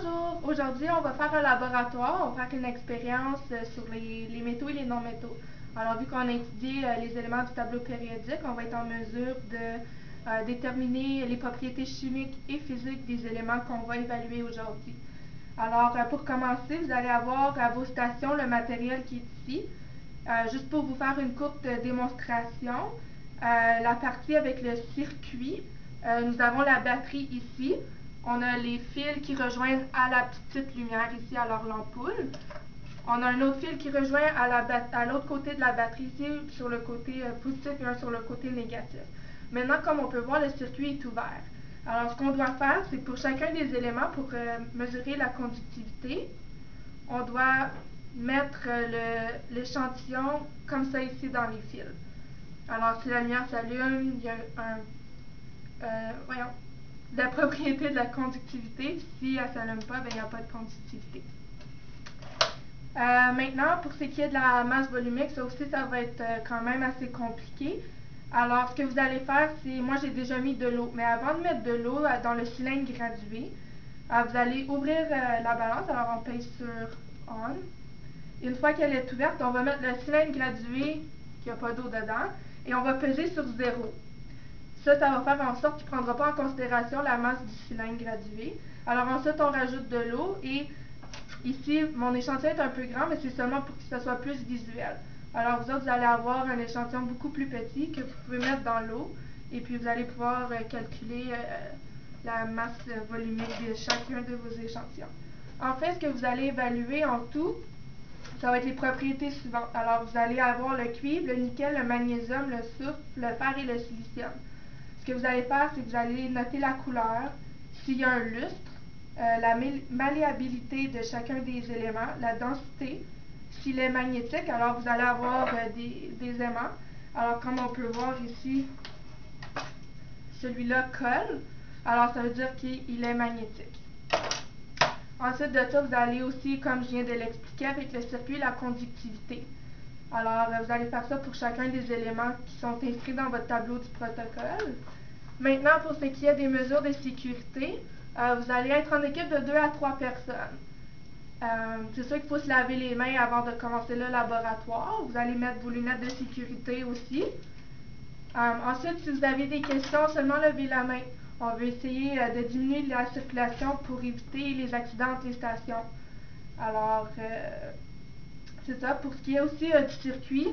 Bonjour! Aujourd'hui, on va faire un laboratoire, on va faire une expérience sur les métaux et les non-métaux. Alors, vu qu'on a étudié les éléments du tableau périodique, on va être en mesure de déterminer les propriétés chimiques et physiques des éléments qu'on va évaluer aujourd'hui. Alors, pour commencer, vous allez avoir à vos stations le matériel qui est ici. Juste pour vous faire une courte démonstration, la partie avec le circuit, nous avons la batterie ici. On a les fils qui rejoignent à la petite lumière ici, à leur l'ampoule. On a un autre fil qui rejoint à l'autre côté de la batterie ici, sur le côté positif et un sur le côté négatif. Maintenant, comme on peut voir, le circuit est ouvert. Alors, ce qu'on doit faire, c'est pour chacun des éléments, pour mesurer la conductivité, on doit mettre l'échantillon comme ça ici dans les fils. Alors, si la lumière s'allume, il y a la propriété de la conductivité. Si elle ne s'allume pas, il n'y a pas de conductivité. Maintenant, pour ce qui est de la masse volumique, ça aussi, ça va être quand même assez compliqué. Alors, ce que vous allez faire, c'est, moi j'ai déjà mis de l'eau, mais avant de mettre de l'eau dans le cylindre gradué, vous allez ouvrir la balance. Alors, on pèse sur On. Une fois qu'elle est ouverte, on va mettre le cylindre gradué, qui n'a pas d'eau dedans, et on va peser sur 0. Ça va faire en sorte qu'il ne prendra pas en considération la masse du cylindre gradué. Alors ensuite, on rajoute de l'eau et ici, mon échantillon est un peu grand, mais c'est seulement pour que ce soit plus visuel. Alors vous autres, vous allez avoir un échantillon beaucoup plus petit que vous pouvez mettre dans l'eau et puis vous allez pouvoir calculer la masse volumique de chacun de vos échantillons. En fait, ce que vous allez évaluer en tout, ça va être les propriétés suivantes. Alors, vous allez avoir le cuivre, le nickel, le magnésium, le soufre, le fer et le silicium. Ce que vous allez faire, c'est que vous allez noter la couleur, s'il y a un lustre, la malléabilité de chacun des éléments, la densité, s'il est magnétique, alors vous allez avoir des aimants. Alors, comme on peut voir ici, celui-là colle, alors ça veut dire qu'il est magnétique. Ensuite de ça, vous allez aussi, comme je viens de l'expliquer avec le circuit, la conductivité. Alors, vous allez faire ça pour chacun des éléments qui sont inscrits dans votre tableau du protocole. Maintenant, pour ce qui est des mesures de sécurité, vous allez être en équipe de 2 à 3 personnes. C'est sûr qu'il faut se laver les mains avant de commencer le laboratoire. Vous allez mettre vos lunettes de sécurité aussi. Ensuite, si vous avez des questions, seulement levez la main. On veut essayer de diminuer la circulation pour éviter les accidents entre les stations. Alors, c'est ça. Pour ce qui est aussi du circuit,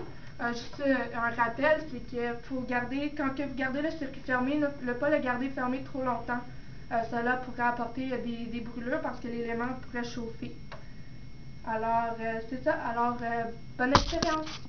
juste un rappel, c'est qu'il faut garder, quand vous gardez le circuit fermé, ne pas le garder fermé trop longtemps. Cela pourrait apporter des brûlures parce que l'élément pourrait chauffer. Alors, c'est ça. Alors, bonne expérience!